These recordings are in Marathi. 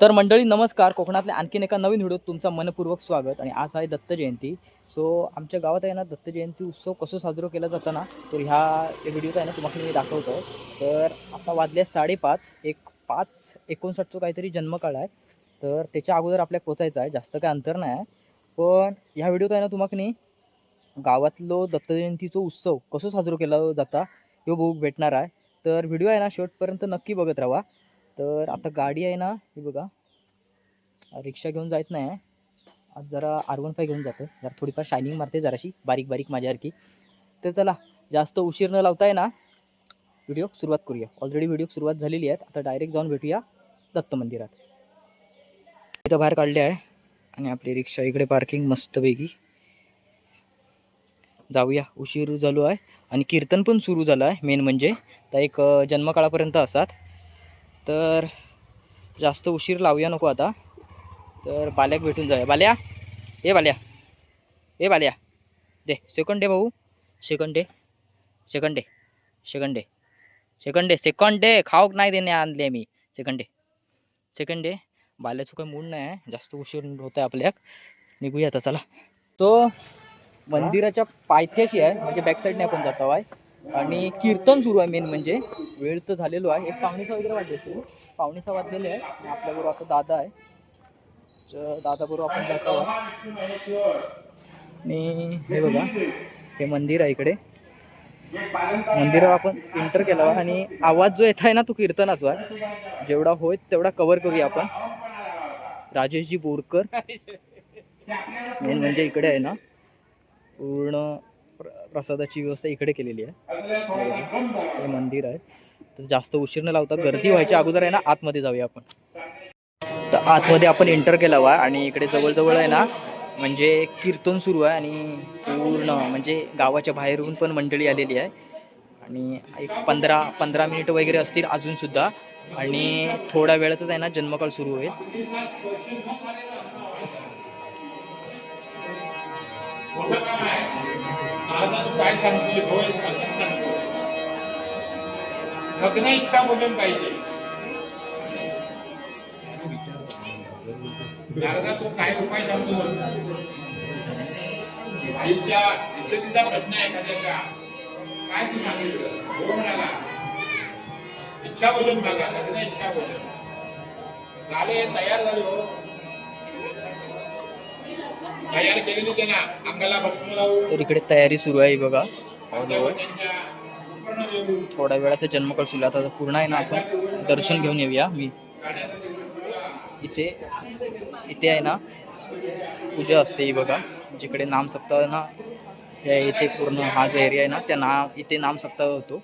तर मंडळी नमस्कार. कोकणातल्या आणखीन एका नवीन व्हिडिओत तुमचं मनपूर्वक स्वागत. आणि आज आहे दत्त जयंती. सो आमच्या गावात आहे ना दत्त जयंती उत्सव कसं साजरा केला जातं ना, तर ह्या व्हिडिओत आहे ना तुम्हाला मी दाखवतो. तर आता वाजले 5:30. 5:59 काहीतरी जन्मकाळ आहे. तर त्याच्या अगोदर आपल्याला पोचायचं आहे, जास्त काय अंतर नाही आहे. पण ह्या व्हिडिओत आहे ना तुम्हाला गावातलो दत्त जयंतीचा उत्सव कसं साजरा केला जाता हे बघू भेटणार आहे. तर व्हिडिओ आहे ना शेवटपर्यंत नक्की बघत राहा. तर आता गाडी आहे ना, ही बघा, रिक्षा घेऊन जायत नाही आहे. आज जरा R15 घेऊन जातो, जरा थोडीफार शायनिंग मारते जराशी बारीक बारीक माझ्यासारखी. तर चला जास्त उशीर न लावताय ना व्हिडिओ सुरुवात करूया. ऑलरेडी व्हिडिओ सुरुवात झालेली आहे. आता डायरेक्ट जाऊन भेटूया दत्त मंदिरात. इथं बाहेर काढले आहे आणि आपली रिक्षा इकडे पार्किंग मस्तपैकी. जाऊया, उशीर झालो आहे आणि कीर्तन पण सुरू झालं आहे. मेन म्हणजे तर एक जन्मकाळापर्यंत असतात. तर जास्त उशीर लावूया नको आता. तर बाल्याक भेटून जाऊया. बाल्या, ए बाल्या, ए बाल्या, दे सेकंड डे भाऊ, second day, second day, second day, second day, second day खाऊक नाही देणे आणले मी. Second day, second day. बाल्याचं काही मूड नाही आहे, जास्त उशीर होत आहे आपल्याक. निघूया आता चला. तो मंदिराच्या पायथ्याशी आहे, म्हणजे बॅक साईडने आपण जातो आहे. आणि कीर्तन सुरू आहे. मेन म्हणजे वेळ तर झालेलो आहे, एक 5:15 वगैरे वाजले असते. 5:15 वाजलेले आहे. आपल्याबरोबर आता दादा आहे. दादा बरोबर आपण जातो. आणि हे बघा, हे मंदिर आहे. इकडे मंदिरावर आपण एंटर केला आहे आणि आवाज जो येत आहे ना तो कीर्तनाचा आहे. जेवढा होय तेवढा कव्हर करूया आपण. राजेशजी बोरकर. मेन म्हणजे इकडे आहे ना पूर्ण प्रसादाची व्यवस्था इकडे केलेली आहे. हे मंदिर आहे. तर जास्त उशीर न लावता गर्दी व्हायच्या अगोदर आहे ना आतमध्ये जाऊया आपण. तर आतमध्ये आपण एंटर केला आहे आणि इकडे जवळजवळ आहे ना म्हणजे कीर्तन सुरू आहे. आणि पूर्ण म्हणजे गावाच्या बाहेरून पण मंडळी आलेली आहे. आणि एक 15 मिनिटं वगैरे असतील अजूनसुद्धा. आणि थोड्या वेळातच आहे ना जन्मकाळ सुरू होईल. लग्न इच्छा बोलून पाहिजे. दादा तो काय उपाय सांगतो? आईच्या इज्जतीचा प्रश्न आहे एखाद्याचा, काय तू सांगितलं? हो म्हणाला इच्छा बोलून बघा, लग्न इच्छा बोलून झाले. तयार झाले हो, तयार केलेली त्यांना अंगाला भस्म लावून. तर इकडे तयारी सुरू आहे बघा. थोड्या वेळाचा जन्मकाळ सुरू. आता पूर्ण आहे ना आपण दर्शन घेऊन येऊया. मी इथे इथे आहे ना पूजा असते ही बघा. जिकडे नामसप्ताह ना इथे पूर्ण हा जो एरिया आहे ना त्या इथे नामसप्ताह होतो.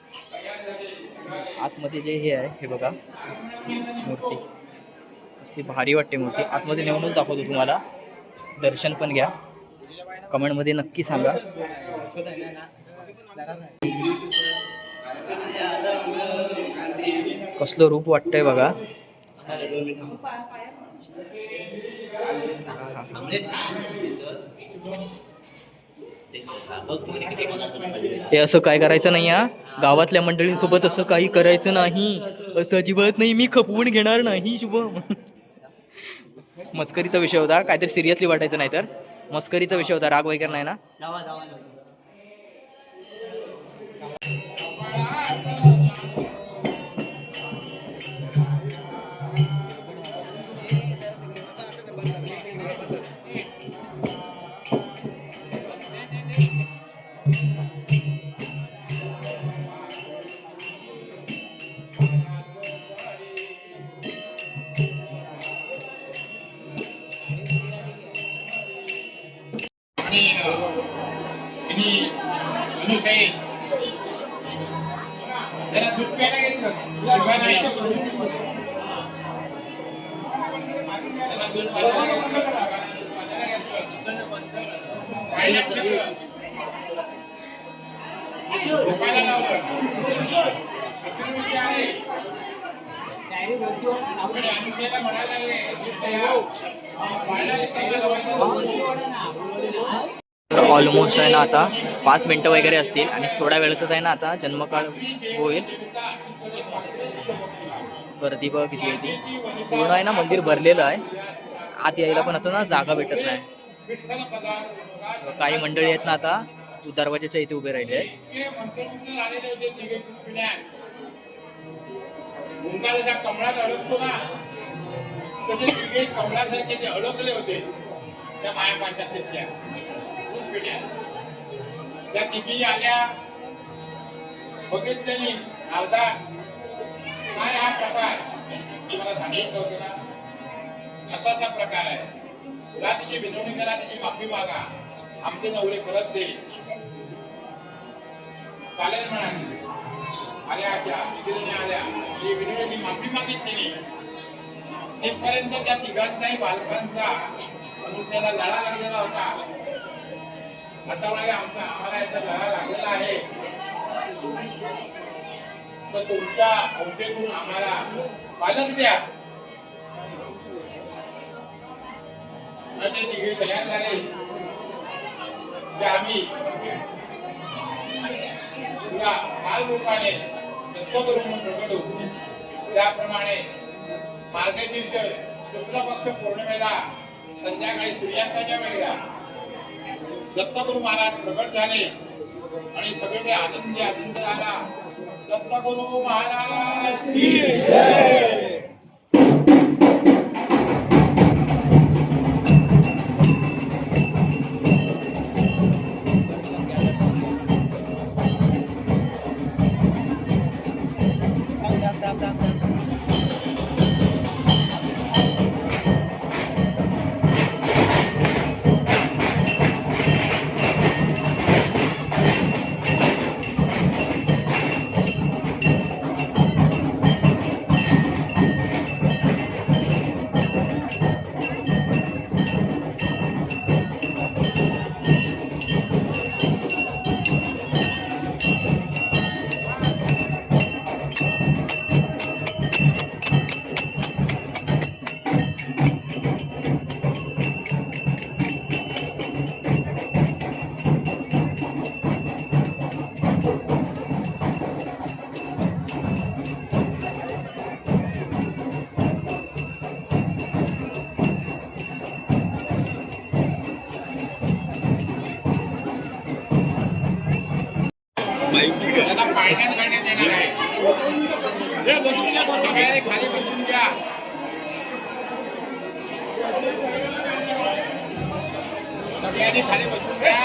आतमध्ये जे हे आहे हे बघा मूर्ती, कसली भारी वाटते मूर्ती. आतमध्ये नेऊनच दाखवतो तुम्हाला. दर्शन पण घ्या. कमेंटमध्ये नक्की सांगा. कसलं रूप वाटतंय बघा. हे असं काय करायचं नाही हा. गावातल्या मंडळींसोबत असं काही करायचं नाही. असं अजिबात नाही. मी खपवून घेणार नाही शुभम. मस्करीचा विषय होता, काहीतरी सिरियसली वाटायचं नाही. तर मस्करीचा विषय होता, राग वगैरे नाही ना. ऑलमोस्ट आहे ना आता 5 मिनटं वगैरे असतील आणि थोड्या वेळातच आहे ना आता जन्मकाळ होईल. गर्दी बघ किती आहे ती. पूर्ण आहे ना मंदिर भरलेलं आहे. आत यायला पण आता ना जागा भेटत नाही. काही मंडळी आहेत ना आता दरवाजाच्या इथे उभे राहिले आहेत. कमळात अडकतो ना तसे तिघे कमळासारखे ते अडकले होते त्या मायापाशात तिथल्या त्या तिघी आल्या बघितल्याने अर्धा काय हा प्रकार तुम्हाला सांगितलं होतं ना असाचा प्रकार आहे. तुला तिची विनवणी करा, तिची माफी मागा, आमचे नवरे परत दे. चालेल म्हणाली. आल्या त्या तिघीने आल्या ही विनवणी माफी मागितली. तिथपर्यंत त्या तिघांचाही बालकांचा मनुष्याला लढा लागलेला होता. आता म्हणाले आम्हाला याचा लढा लागलेला आहे तर तुमच्या हौसेतून आम्हाला पालक द्या. ते तिघे तयार झाले की आम्ही तुला काल रूपाने दत्त करून प्रकटू. त्याप्रमाणे मार्गशीर्ष शुक्ल पक्ष पौर्णिमेला संध्याकाळी सूर्यास्ताच्या वेळेला दत्तगुरु महाराज प्रकट झाले आणि सगळे ते आनंद झाला. दत्तगुरु महाराज की जय. त्यांना पाळण्यात घालण्यात येणार आहे. सगळ्यांनी खाली बसून घ्या. सगळ्यांनी खाली बसून घ्या.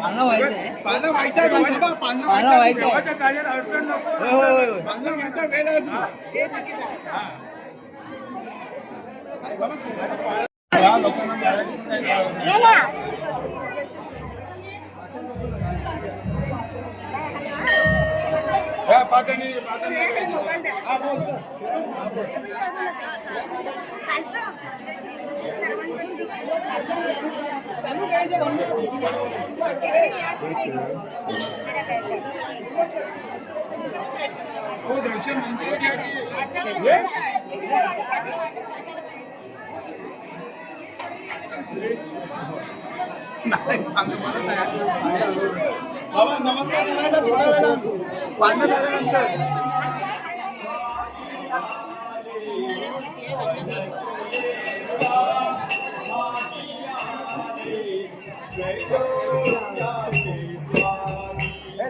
पाळणं व्हायचंय. पाळणं व्हायचं आहे. पाळणं व्हायचंय. देवाच्या कार्यात अडचण नको. पाळणं व्हायचा वेळ आहे तुझा. या लोकांना पाचणी हा बोल. हो दर्शन म्हणतो बाबा नमस्कार करायचा थोडा वेळा पाळणं झाल्यानंतर.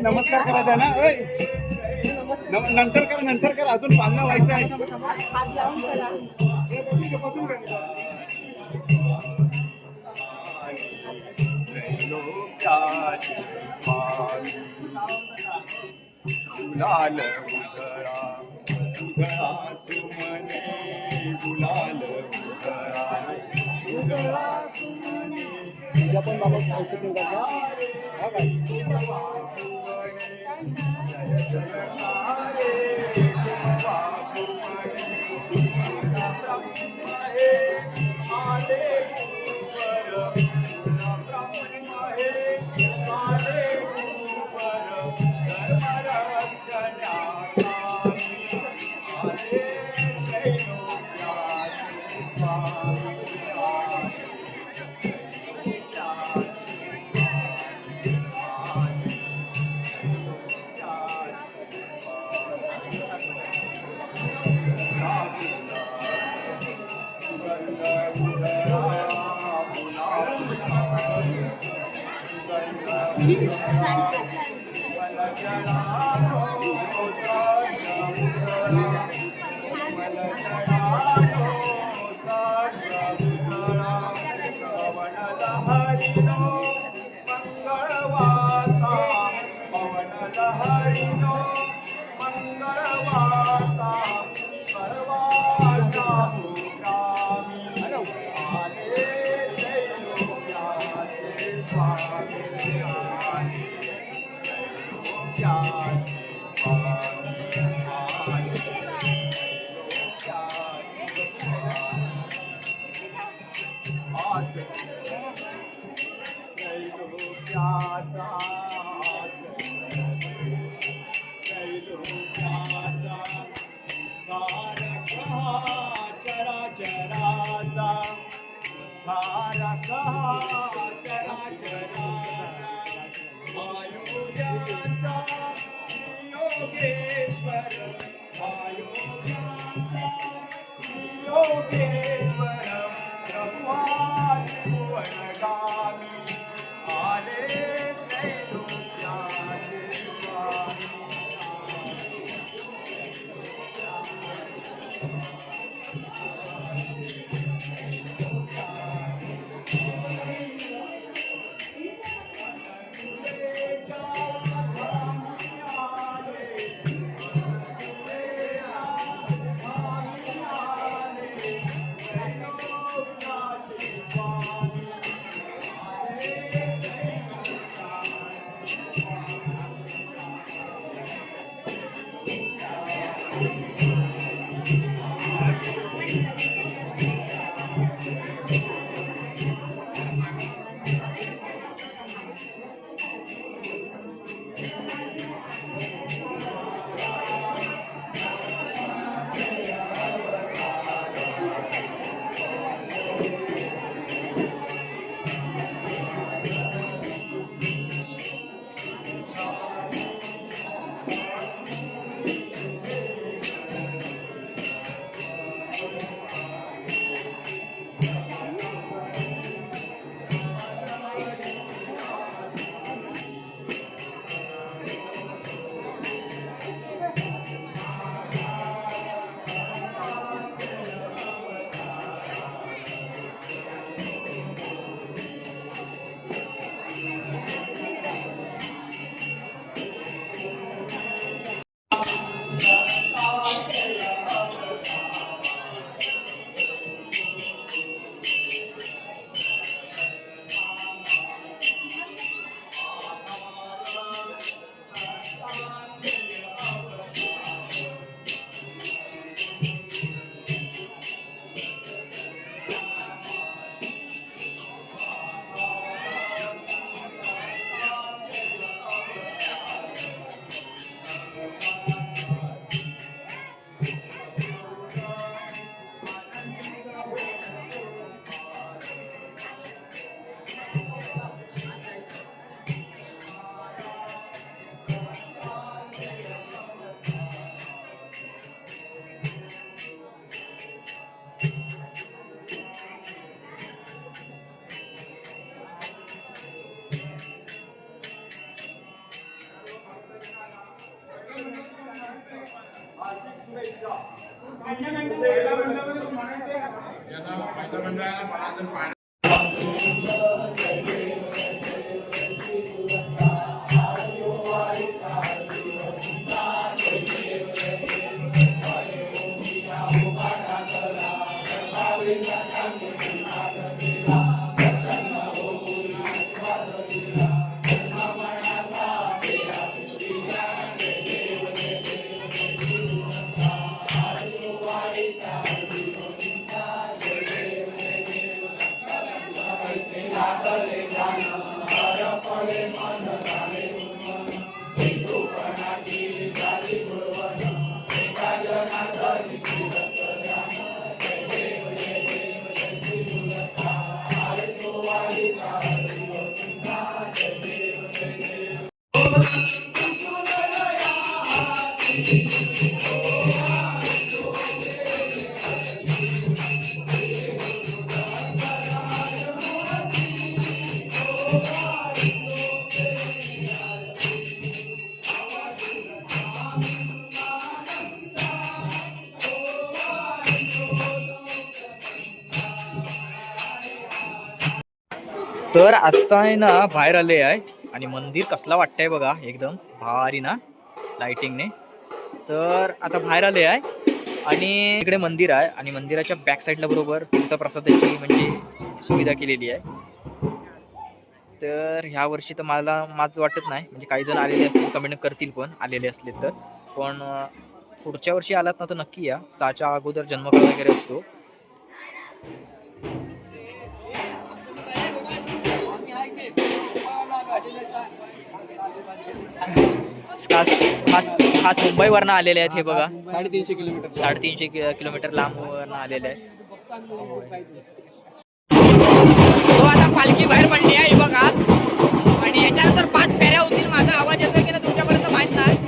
नमस्कार करायचा ना. नंतर कर अजून पाळणं व्हायचं आहे. गुलाल पण बाबा हरिनो मंगळवार्ता सर्वांना मुक्कामी आले दैवत्याचे स्वामी आले दैवत्याचे स्वामी आले दैवत्याचा तर आता आहे ना बाहेर आले आहे आणि मंदिर कसला वाटतंय बघा, एकदम भारी ना लाइटिंगने. तर आता बाहेर आले आहे आणि इकडे मंदिर आहे आणि मंदिराच्या बॅक साईडला बरोबर तीर्थप्रसादाची म्हणजे सुविधा केलेली आहे. तर ह्या वर्षी तर माझं वाटत नाही, म्हणजे काही जण आलेले असतील कमेंट करतील पण आलेले असले तर. पण पुढच्या वर्षी आलात ना तर नक्की या. 6च्या अगोदर जन्मकाळ वगैरे असतो. खास मुंबईवरनं आलेले आहेत हे बघा. 350 किलोमीटर 350 किलोमीटर लांबवरनं आलेले आहेत. तो आता पालखी बाहेर पडली आहे बघा आणि याच्यानंतर 5 फेऱ्या होतील. माझा आवाज येतो की ना तुमच्यापर्यंत माहित नाही.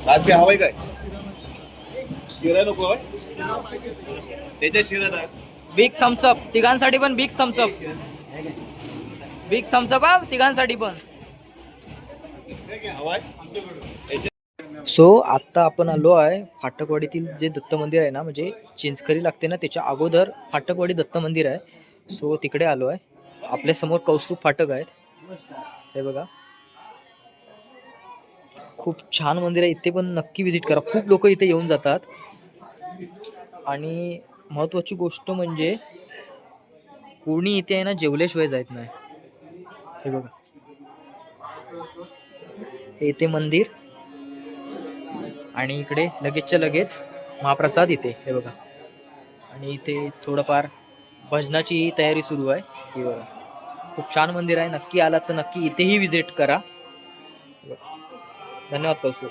सात बी हवाय काय शिरा नको त्याच्या शिरा ना बिग थम्सअप तिघांसाठी पण बिग थम्सअप. बिग थम्सअप हा तिघांसाठी पण. हवाय. सो आत्ता आपण आलो आहे फाटकवाडीतील जे दत्त मंदिर आहे ना, म्हणजे चिंचकरी लागते ना त्याच्या अगोदर फाटकवाडी दत्त मंदिर आहे. सो तिकडे आलो आहे. आपल्या समोर कौस्तुभ फाटक आहेत हे बघा. खूप छान मंदिर आहे. इथे पण नक्की विजिट करा. खूप लोक इथे येऊन जातात आणि महत्त्वाची गोष्ट म्हणजे कोणी इथे आहे ना जेवल्याशिवाय जात नाही. हे बघा इथे मंदिर आणि इकडे लगेचच्या लगेच महाप्रसाद इथे हे बघा. आणि इथे थोडंफार भजनाची तयारी सुरू आहे हे बघा. खूप छान मंदिर आहे. नक्की आलात तर नक्की इथेही विजिट करा. धन्यवाद कौस्तुभ.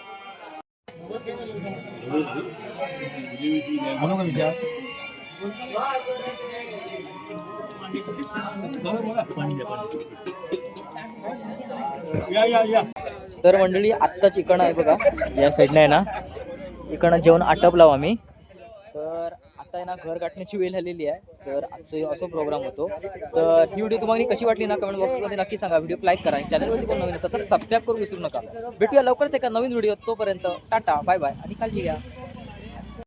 तर मंडळी आत्ताच इकडं आहे बघा, या साईडला आहे ना, इकडं जेवण आटपलाव आम्ही. तर आता आहे ना घर गाठण्याची वेळ झालेली आहे. तर आजचं असं प्रोग्राम होतो. तर ही व्हिडिओ तुम्हाला कशी वाटली ना कमेंट बॉक्समध्ये नक्की सांगा. व्हिडिओ लाईक करा. चॅनलवरती कोण नवीन असेल तर सबस्क्राईब करू विसरू नका. भेटूया लवकरच एका नवीन व्हिडिओ. तोपर्यंत टाटा बाय बाय आणि काळजी घ्या.